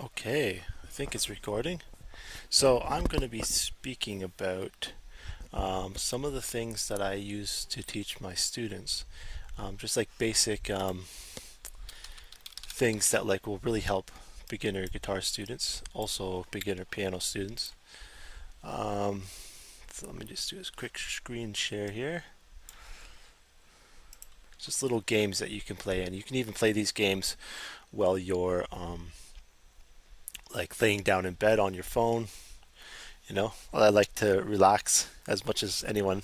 Okay, I think it's recording. So I'm going to be speaking about some of the things that I use to teach my students, just like basic things that like will really help beginner guitar students, also beginner piano students. Um, so let me just do a quick screen share here. Just little games that you can play, and you can even play these games while you're like laying down in bed on your phone. I like to relax as much as anyone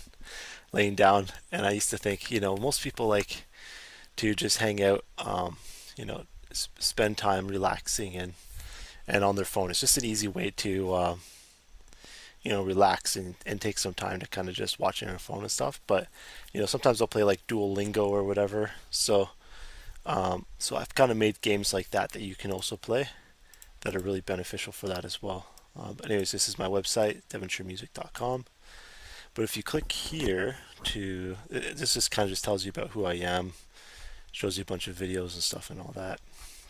laying down. And I used to think, most people like to just hang out, spend time relaxing and on their phone. It's just an easy way to, relax and take some time to kind of just watch on your phone and stuff. But, sometimes I'll play like Duolingo or whatever. So I've kind of made games like that you can also play that are really beneficial for that as well. But anyways, this is my website, devonshiremusic.com. But if you click here this just kind of just tells you about who I am, shows you a bunch of videos and stuff and all that.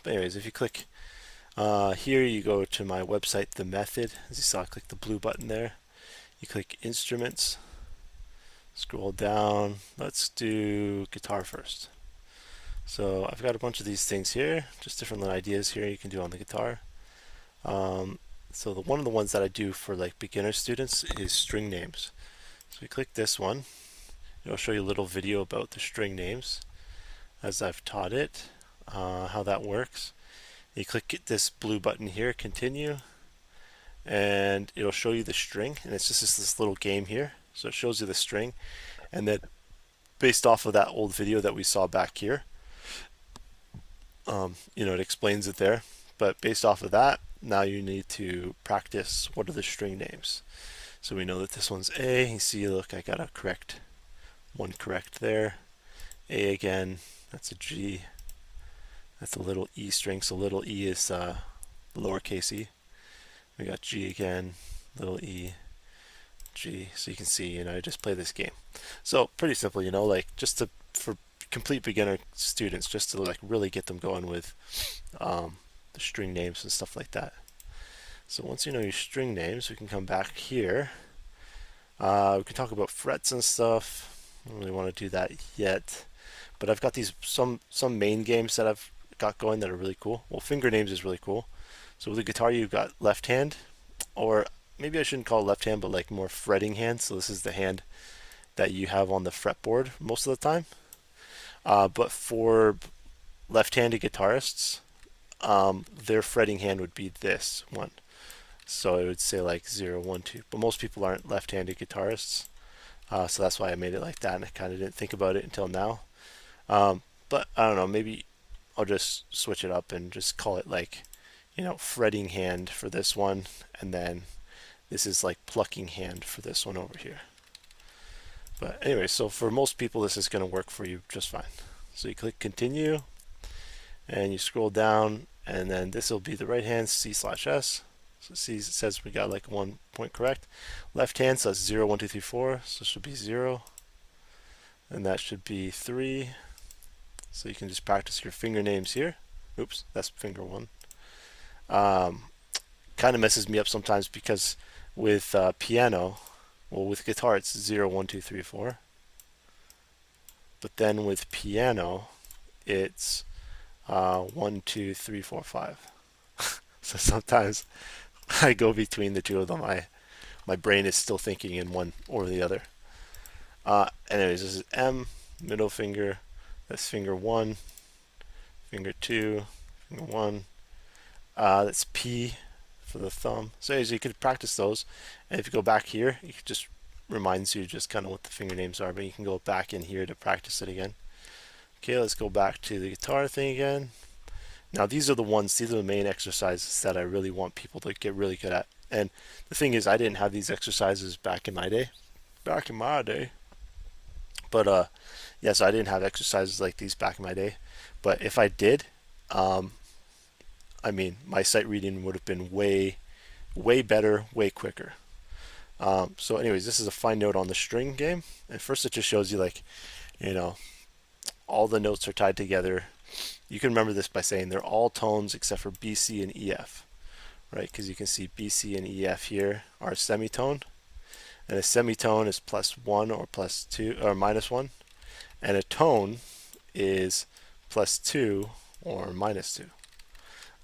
But anyways, if you click here, you go to my website, The Method. As you saw, click the blue button there. You click Instruments, scroll down. Let's do guitar first. So I've got a bunch of these things here, just different little ideas here you can do on the guitar. So one of the ones that I do for like beginner students is string names. So we click this one. It'll show you a little video about the string names as I've taught it, how that works. You click this blue button here, continue, and it'll show you the string, and it's just this little game here. So it shows you the string, and then based off of that old video that we saw back here, it explains it there. But based off of that, now you need to practice what are the string names. So we know that this one's A. You see, look, I got one correct there. A again, that's a G. That's a little E string, so little e is lowercase e. We got G again, little e, G. So you can see, I just play this game. So pretty simple, like for complete beginner students, just to like really get them going with the string names and stuff like that. So once you know your string names, we can come back here. We can talk about frets and stuff. I don't really want to do that yet, but I've got these some main games that I've got going that are really cool. Well, finger names is really cool. So with the guitar, you've got left hand, or maybe I shouldn't call it left hand, but like more fretting hand. So this is the hand that you have on the fretboard most of the time. But for left-handed guitarists, their fretting hand would be this one. So it would say like 0, 1, 2. But most people aren't left-handed guitarists. So that's why I made it like that, and I kind of didn't think about it until now. But I don't know, maybe I'll just switch it up and just call it like, fretting hand for this one, and then this is like plucking hand for this one over here. But anyway, so for most people, this is going to work for you just fine. So you click continue, and you scroll down, and then this will be the right hand, C/S. So see, it says we got like 1 point correct. Left hand, so that's 0, 1, 2, 3, 4. So it should be 0. And that should be 3. So you can just practice your finger names here. Oops, that's finger 1. Kind of messes me up sometimes because with piano, well, with guitar, it's 0, 1, 2, 3, 4. But then with piano, it's 1, 2, 3, 4, 5. So sometimes I go between the two of them. My brain is still thinking in one or the other. Anyways, this is M, middle finger. That's finger 1, finger 2, finger 1. That's P for the thumb. So as you could practice those, and if you go back here, it just reminds you just kind of what the finger names are, but you can go back in here to practice it again. Okay, let's go back to the guitar thing again. Now these are the main exercises that I really want people to get really good at. And the thing is, I didn't have these exercises back in my day. But yeah, so I didn't have exercises like these back in my day. But if I did, my sight reading would have been way better, way quicker. So anyways, this is a fine note on the string game. And first it just shows you like, all the notes are tied together. You can remember this by saying they're all tones except for B, C, and E, F. right? Because you can see B, C, and E, F here are semitone, and a semitone is +1 or +2 or -1, and a tone is +2 or -2.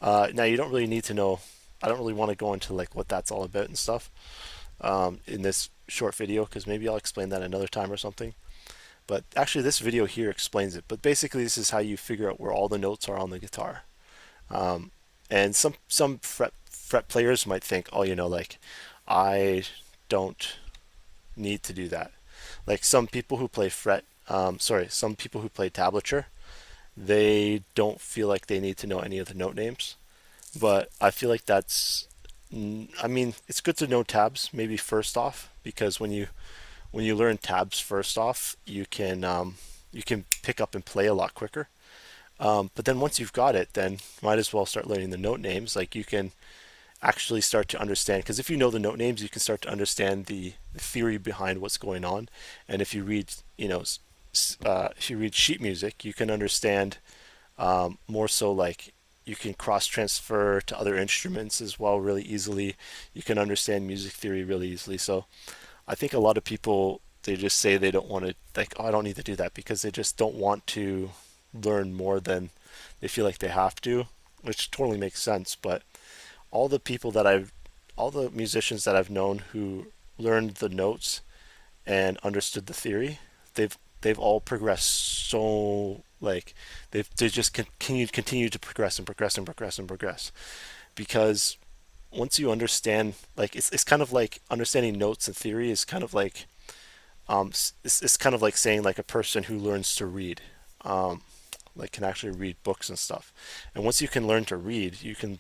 Now you don't really need to know. I don't really want to go into like what that's all about and stuff in this short video, because maybe I'll explain that another time or something. But actually, this video here explains it. But basically, this is how you figure out where all the notes are on the guitar. And some fret players might think, oh, like I don't need to do that. Like some people who play some people who play tablature, they don't feel like they need to know any of the note names. But I feel like I mean, it's good to know tabs maybe first off, because when you learn tabs first off, you can pick up and play a lot quicker. But then once you've got it, then might as well start learning the note names. Like you can actually start to understand, because if you know the note names, you can start to understand the theory behind what's going on. And if you read, if you read sheet music, you can understand more so like you can cross transfer to other instruments as well really easily. You can understand music theory really easily. So I think a lot of people, they just say they don't want to, like, oh, I don't need to do that, because they just don't want to learn more than they feel like they have to, which totally makes sense. But all the people that all the musicians that I've known who learned the notes and understood the theory, they've all progressed so, like, they just continue to progress and progress and progress and progress, because once you understand, like, it's kind of like understanding notes and theory is kind of like it's kind of like saying like a person who learns to read, like can actually read books and stuff. And once you can learn to read, you can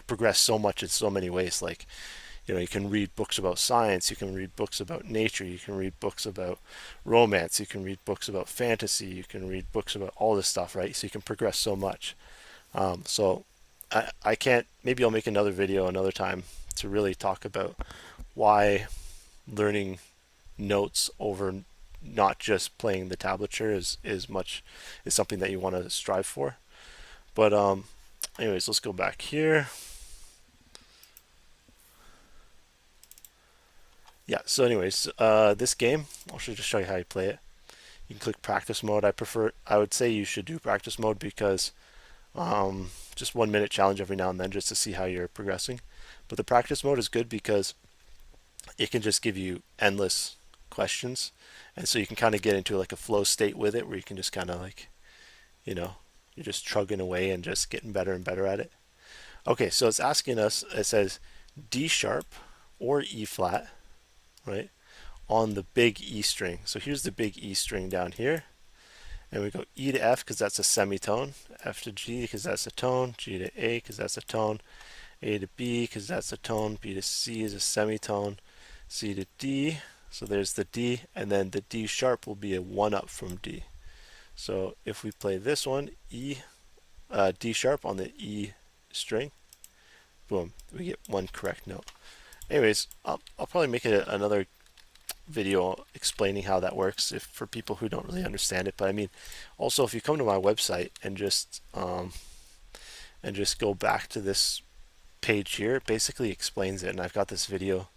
progress so much in so many ways. Like, you can read books about science, you can read books about nature, you can read books about romance, you can read books about fantasy, you can read books about all this stuff, right? So you can progress so much. So I can't, maybe I'll make another video another time to really talk about why learning notes over not just playing the tablature is something that you want to strive for. But anyways, let's go back here. Yeah, so anyways, this game, I'll just show you how you play it. You can click practice mode. I would say you should do practice mode, because just 1 minute challenge every now and then just to see how you're progressing. But the practice mode is good because it can just give you endless questions, and so you can kind of get into like a flow state with it, where you can just kind of like, you're just trugging away and just getting better and better at it. Okay, so it's asking us, it says D sharp or E flat, right, on the big E string. So here's the big E string down here, and we go E to F because that's a semitone, F to G because that's a tone, G to A because that's a tone, A to B because that's a tone, B to C is a semitone, C to D, so there's the D, and then the D sharp will be a 1 up from D. So if we play this one, D sharp on the E string, boom, we get one correct note. Anyways, I'll probably make another video explaining how that works for people who don't really understand it. But I mean, also if you come to my website and just go back to this page here, it basically explains it, and I've got this video.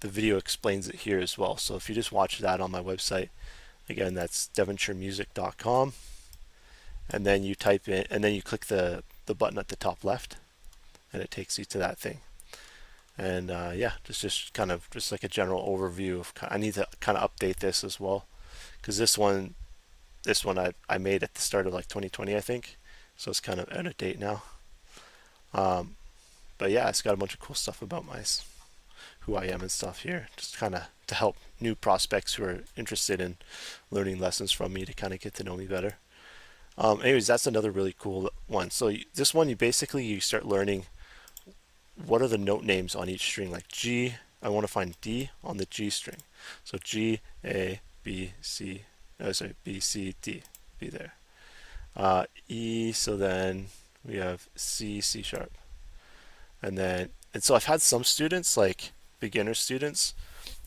The video explains it here as well. So if you just watch that on my website, again, that's devonshiremusic.com, and then you type in, and then you click the button at the top left, and it takes you to that thing. And yeah, just kind of just like a general overview of, I need to kind of update this as well, because this one I made at the start of like 2020, I think, so it's kind of out of date now. But yeah, it's got a bunch of cool stuff about who I am and stuff here, just kind of to help new prospects who are interested in learning lessons from me to kind of get to know me better. Anyways, that's another really cool one. So this one, you start learning what are the note names on each string. Like G, I want to find D on the G string. So G, A, B, C, B, C, D, be there. E, so then we have C, C sharp. And so I've had some students, like beginner students,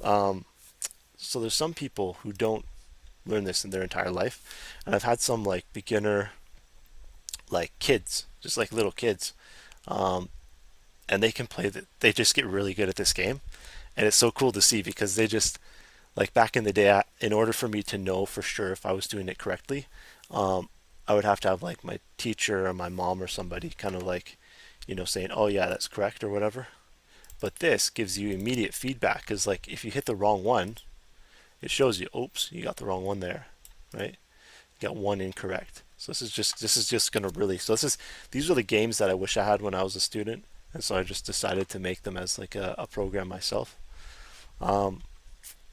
so there's some people who don't learn this in their entire life, and I've had some like beginner, like kids, just like little kids, and they can play that. They just get really good at this game, and it's so cool to see because they just like back in the day. In order for me to know for sure if I was doing it correctly, um, I would have to have like my teacher or my mom or somebody kind of like, saying, "Oh yeah, that's correct" or whatever. But this gives you immediate feedback because like if you hit the wrong one, it shows you, "Oops, you got the wrong one there," right? You got one incorrect. So this is just gonna really so this is these are the games that I wish I had when I was a student, and so I just decided to make them as like a program myself. Um,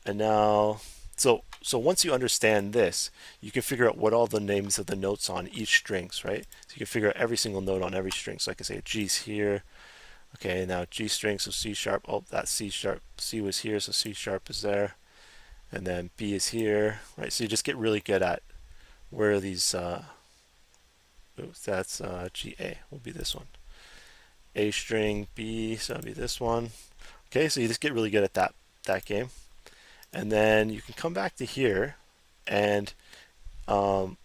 and now, so once you understand this, you can figure out what all the names of the notes on each strings, right? So you can figure out every single note on every string. So I can say G's here. Okay, now G string, so C sharp. Oh, that's C sharp. C was here, so C sharp is there. And then B is here, right? So you just get really good at where these. Oops, that's G A will be this one. A string B, so that'll be this one. Okay, so you just get really good at that game. And then you can come back to here and um,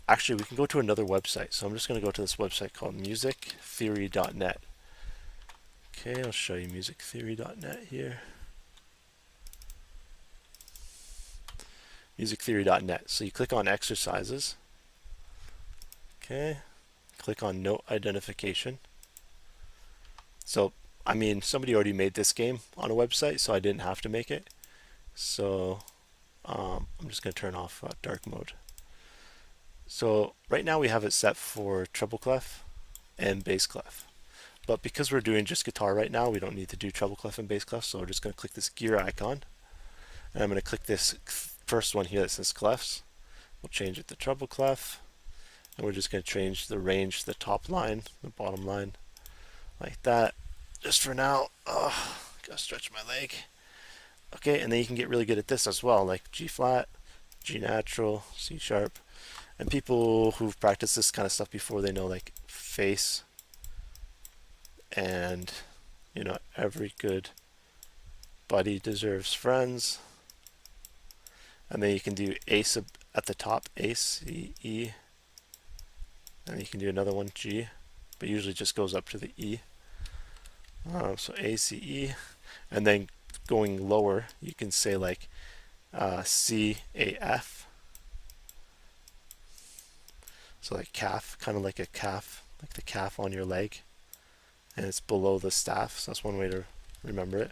actually we can go to another website. So I'm just going to go to this website called musictheory.net. Okay, I'll show you musictheory.net here. Musictheory.net. So you click on exercises. Okay, click on note identification. So, I mean, somebody already made this game on a website, so I didn't have to make it. So I'm just going to turn off dark mode. So right now we have it set for treble clef and bass clef. But because we're doing just guitar right now, we don't need to do treble clef and bass clef. So we're just going to click this gear icon. And I'm going to click this first one here that says clefs. We'll change it to treble clef. And we're just going to change the range to the top line, the bottom line, like that. Just for now. Oh, gotta stretch my leg. Okay, and then you can get really good at this as well, like G flat, G natural, C sharp. And people who've practiced this kind of stuff before, they know like face and, every good buddy deserves friends. And then you can do A sub at the top, A, C, E. And you can do another one, G, but usually just goes up to the E. So A, C, E. And then going lower, you can say like C, A, F. So like calf, kind of like a calf, like the calf on your leg. And it's below the staff, so that's one way to remember it.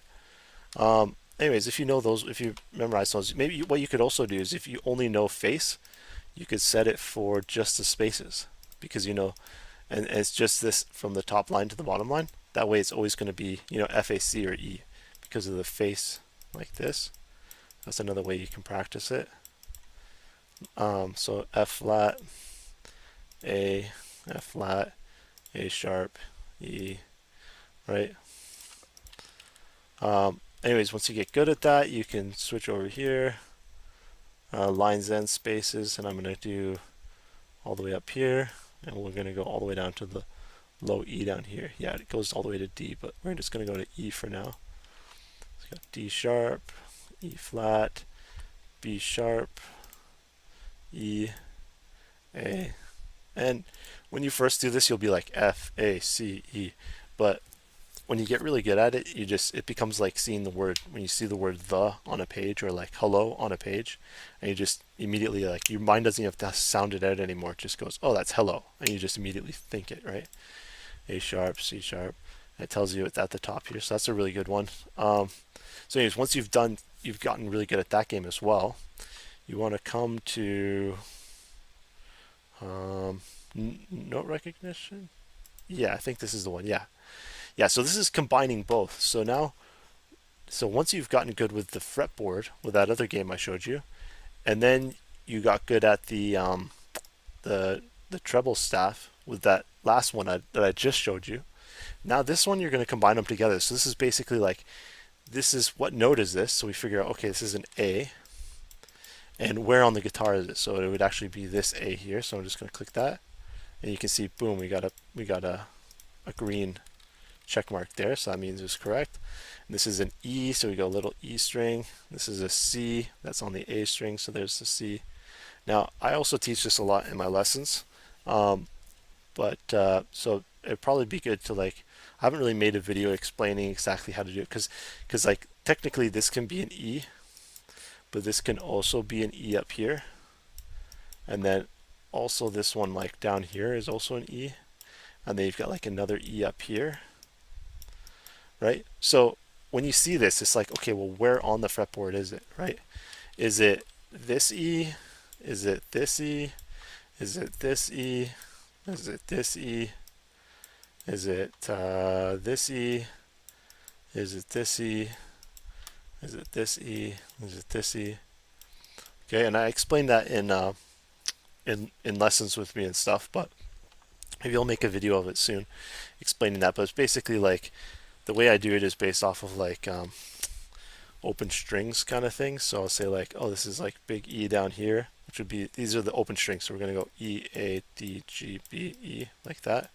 Anyways, if you know those, if you memorize those, maybe what you could also do is if you only know face, you could set it for just the spaces. Because and it's just this from the top line to the bottom line. That way it's always going to be, FAC or E because of the face like this. That's another way you can practice it. So F flat, A, F flat, A sharp, E, right? Anyways, once you get good at that, you can switch over here, lines and spaces, and I'm going to do all the way up here, and we're going to go all the way down to the low E down here. Yeah, it goes all the way to D, but we're just going to go to E for now. So got D sharp, E flat, B sharp, E, A. And when you first do this, you'll be like F, A, C, E. But when you get really good at it, it becomes like seeing the word, when you see the word the on a page or like hello on a page, and you just immediately, like, your mind doesn't even have to sound it out anymore. It just goes, oh, that's hello. And you just immediately think it, right? A sharp, C sharp. It tells you it's at the top here. So that's a really good one. So anyways, once you've gotten really good at that game as well, you want to come to note recognition. Yeah, I think this is the one. Yeah, so this is combining both. So once you've gotten good with the fretboard, with that other game I showed you, and then you got good at the treble staff with that last one that I just showed you. Now this one, you're going to combine them together. So this is basically like, this is, what note is this? So we figure out, okay, this is an A. And where on the guitar is it? So it would actually be this A here. So I'm just going to click that. And you can see, boom, we got a green check mark there, so that means it's correct. And this is an E, so we go a little E string. This is a C, that's on the A string, so there's the C. Now, I also teach this a lot in my lessons, so it'd probably be good to like, I haven't really made a video explaining exactly how to do it because like technically this can be an E, but this can also be an E up here, and then also this one like down here is also an E, and then you've got like another E up here, right? So when you see this, it's like, okay, well, where on the fretboard is it, right? Is it this E? Is it this E? Is it this E? Is it this E? Is it this E? Is it this E? Is it this E? Is it this E? Okay, and I explained that in lessons with me and stuff, but maybe I'll make a video of it soon explaining that. But it's basically like the way I do it is based off of like open strings kind of thing. So I'll say like, oh, this is like big E down here, which would be, these are the open strings. So we're going to go E, A, D, G, B, E, like that.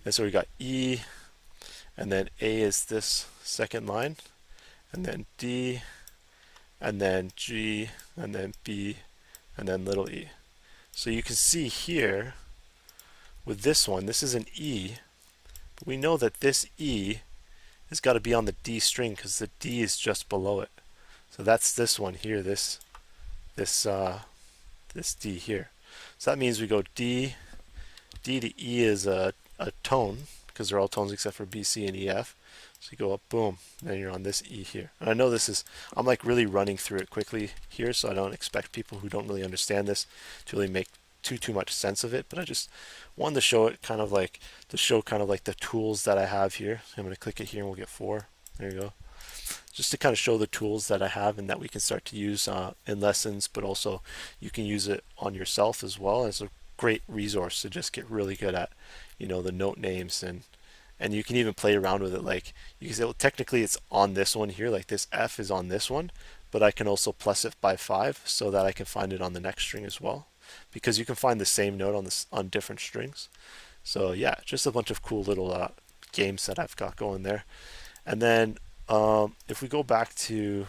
And so we got E, and then A is this second line, and then D, and then G, and then B, and then little e. So you can see here with this one, this is an E, but we know that this E has got to be on the D string because the D is just below it. So that's this one here, this D here. So that means we go D to E is a tone because they're all tones except for B, C, and E, F. So you go up, boom, then you're on this E here. And I know this is, I'm like really running through it quickly here, so I don't expect people who don't really understand this to really make too much sense of it, but I just wanted to show it kind of like, the tools that I have here. So I'm going to click it here and we'll get 4. There you go. Just to kind of show the tools that I have and that we can start to use in lessons, but also you can use it on yourself as well as a great resource to just get really good at, you know, the note names, and you can even play around with it. Like you can say, well, technically it's on this one here, like this F is on this one, but I can also plus it by 5 so that I can find it on the next string as well, because you can find the same note on different strings. So yeah, just a bunch of cool little games that I've got going there. And then if we go back to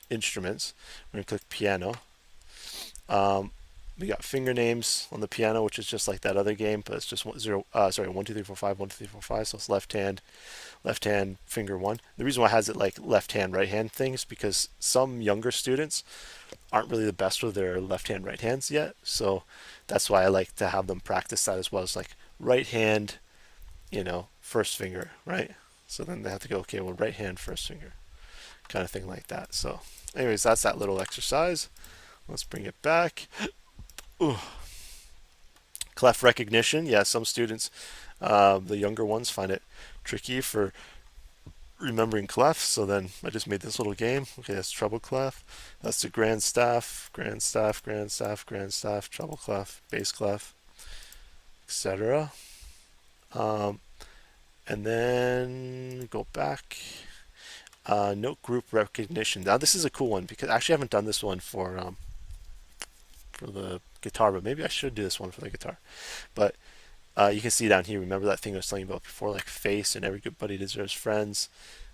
instruments, we're going to click piano. We got finger names on the piano, which is just like that other game, but it's just 1, 2, 3, 4, 5, 1, 2, 3, 4, 5. So it's left hand, finger 1. The reason why it has it like left hand, right hand things because some younger students aren't really the best with their left hand, right hands yet. So that's why I like to have them practice that as well. It's like right hand, you know, first finger, right? So then they have to go, okay, well, right hand, first finger, kind of thing like that. So anyways, that's that little exercise. Let's bring it back. Ooh. Clef recognition. Yeah, some students, the younger ones, find it tricky for remembering clefs. So then I just made this little game. Okay, that's treble clef. That's the grand staff, grand staff, grand staff, grand staff, treble clef, bass clef, etc. And then go back. Note group recognition. Now this is a cool one because actually I haven't done this one for the guitar, but maybe I should do this one for the guitar. But you can see down here, remember that thing I was telling you about before, like face and every good buddy deserves friends,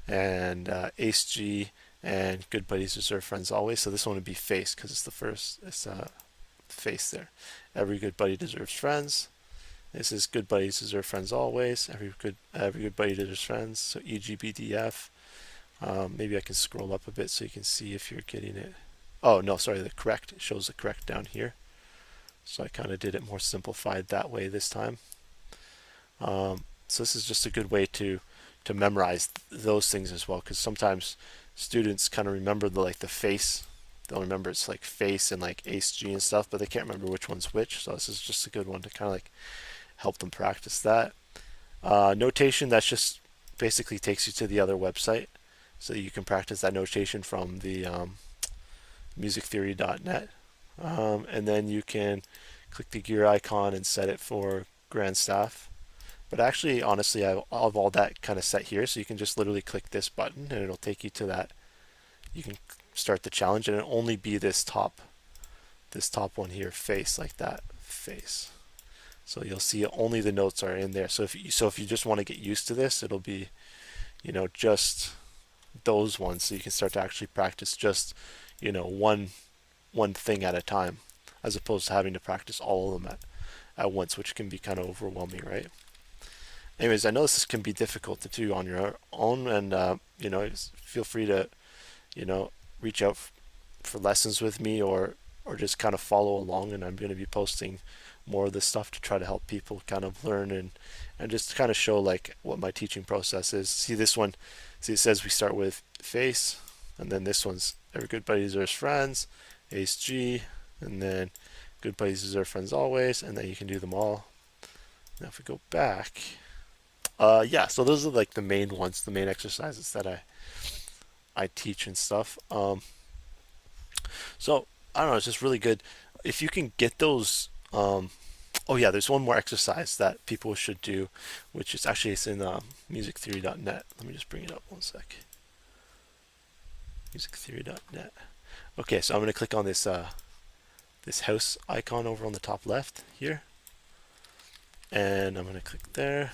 and ace G and good buddies deserve friends always. So this one would be face because it's the first, it's face there. Every good buddy deserves friends. This is good buddies deserve friends always. Every good buddy deserves friends. So E, G, B, D, F. Maybe I can scroll up a bit so you can see if you're getting it. Oh no, sorry, the correct, it shows the correct down here. So I kind of did it more simplified that way this time. So this is just a good way to memorize those things as well, because sometimes students kind of remember the face. They'll remember it's like face and like ace G and stuff, but they can't remember which one's which. So this is just a good one to kind of like help them practice that. Notation, that's just basically takes you to the other website, so you can practice that notation from the musictheory.net. And then you can click the gear icon and set it for grand staff. But actually, honestly, I have all that kind of set here, so you can just literally click this button and it'll take you to that. You can start the challenge, and it'll only be this top one here, face, like that, face. So you'll see only the notes are in there. So if you just want to get used to this, it'll be, you know, just those ones, so you can start to actually practice just, you know, one thing at a time, as opposed to having to practice all of them at once, which can be kind of overwhelming, right? Anyways, I know this can be difficult to do on your own, and you know, feel free to, you know, reach out for lessons with me, or just kind of follow along. And I'm going to be posting more of this stuff to try to help people kind of learn and just kind of show like what my teaching process is. See this one, see it says we start with face, and then this one's every good buddy deserves friends, ace G, and then good buddies deserve friends always, and then you can do them all. Now if we go back, yeah, so those are like the main ones, the main exercises that I teach and stuff. So I don't know, it's just really good if you can get those. Oh yeah, there's one more exercise that people should do, which is actually it's in musictheory.net. Let me just bring it up one sec. Musictheory.net. Okay, so I'm going to click on this this house icon over on the top left here, and I'm going to click there.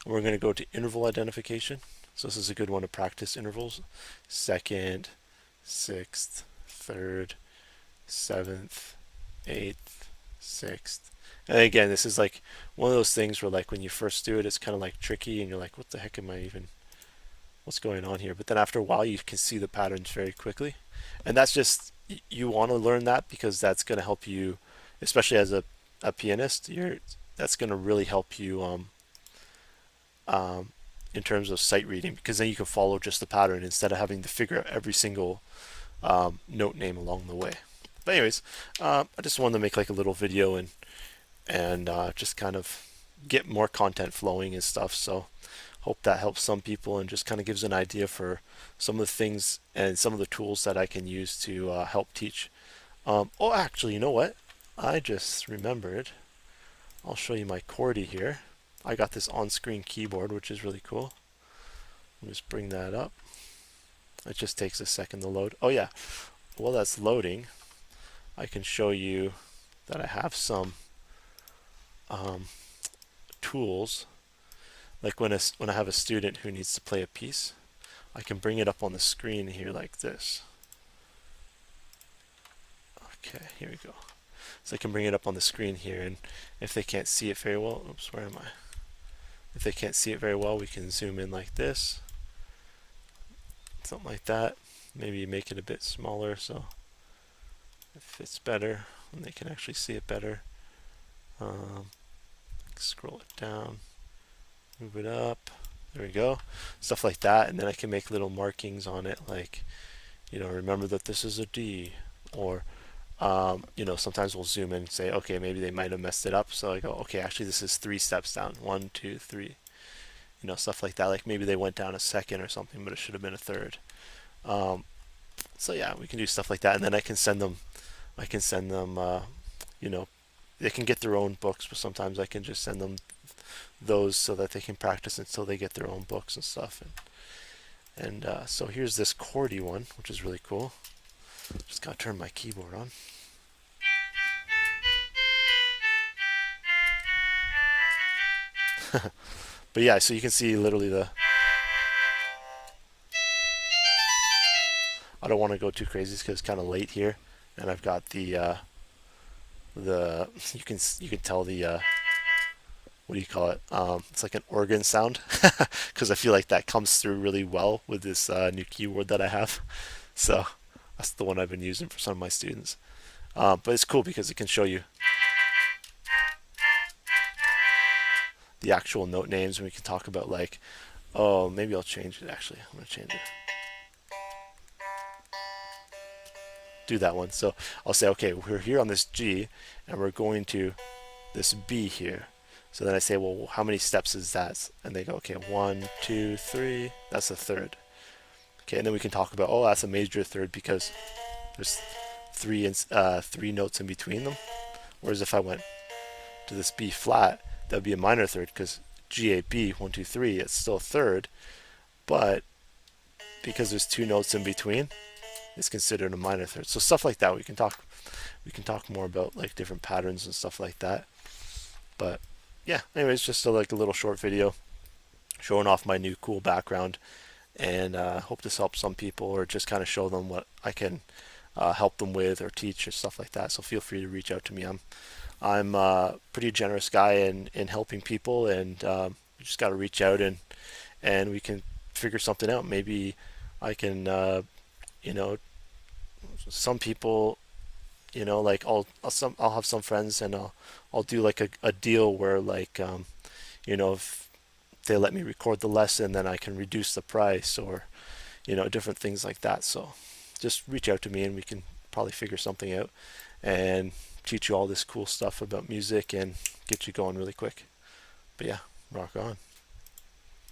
And we're going to go to interval identification. So this is a good one to practice intervals: second, sixth, third, seventh, eighth, sixth. And again, this is like one of those things where like when you first do it, it's kind of like tricky and you're like, what the heck am I even, what's going on here? But then after a while, you can see the patterns very quickly. And that's just, you want to learn that because that's going to help you, especially as a pianist, that's going to really help you in terms of sight reading, because then you can follow just the pattern instead of having to figure out every single note name along the way. But anyways, I just wanted to make like a little video and just kind of get more content flowing and stuff. So hope that helps some people and just kind of gives an idea for some of the things and some of the tools that I can use to help teach. Oh, actually, you know what? I just remembered. I'll show you my QWERTY here. I got this on-screen keyboard, which is really cool. I'll just bring that up. It just takes a second to load. Oh yeah, while that's loading, I can show you that I have some tools. Like when I have a student who needs to play a piece, I can bring it up on the screen here like this. Okay, here we go. So I can bring it up on the screen here, and if they can't see it very well, oops, where am I? If they can't see it very well, we can zoom in like this. Something like that. Maybe make it a bit smaller so it fits better and they can actually see it better. Scroll it down, move it up. There we go. Stuff like that, and then I can make little markings on it, like, you know, remember that this is a D, or you know, sometimes we'll zoom in and say, okay, maybe they might have messed it up. So I go, okay, actually this is 3 steps down. 1, 2, 3. You know, stuff like that. Like maybe they went down a second or something, but it should have been a third. So yeah, we can do stuff like that, and then I can send them. You know, they can get their own books, but sometimes I can just send them those so that they can practice until they get their own books and stuff. And so here's this QWERTY one, which is really cool. Just gotta turn my keyboard on. But yeah, so you can see literally I don't want to go too crazy because it's kind of late here, and I've got the you can tell the what do you call it? It's like an organ sound because I feel like that comes through really well with this new keyboard that I have. So that's the one I've been using for some of my students. But it's cool because it can show you the actual note names, and we can talk about like, oh, maybe I'll change it actually. I'm going to change it. Do that one. So I'll say, okay, we're here on this G, and we're going to this B here. So then I say, well, how many steps is that? And they go, okay, 1, 2, 3. That's a third. Okay, and then we can talk about, oh, that's a major third because there's three notes in between them. Whereas if I went to this B flat, that would be a minor third because G, A, B, 1, 2, 3, it's still a third, but because there's 2 notes in between, it's considered a minor third. So stuff like that, we can talk more about like different patterns and stuff like that. But yeah, anyways, just like a little short video showing off my new cool background, and hope this helps some people or just kind of show them what I can help them with or teach or stuff like that. So feel free to reach out to me. I'm a pretty generous guy in helping people, and You just got to reach out and we can figure something out. Maybe I can, you know, some people, like I'll have some friends and I'll do like a deal where like, if they let me record the lesson, then I can reduce the price or, different things like that. So just reach out to me and we can probably figure something out and teach you all this cool stuff about music and get you going really quick. But yeah, rock on.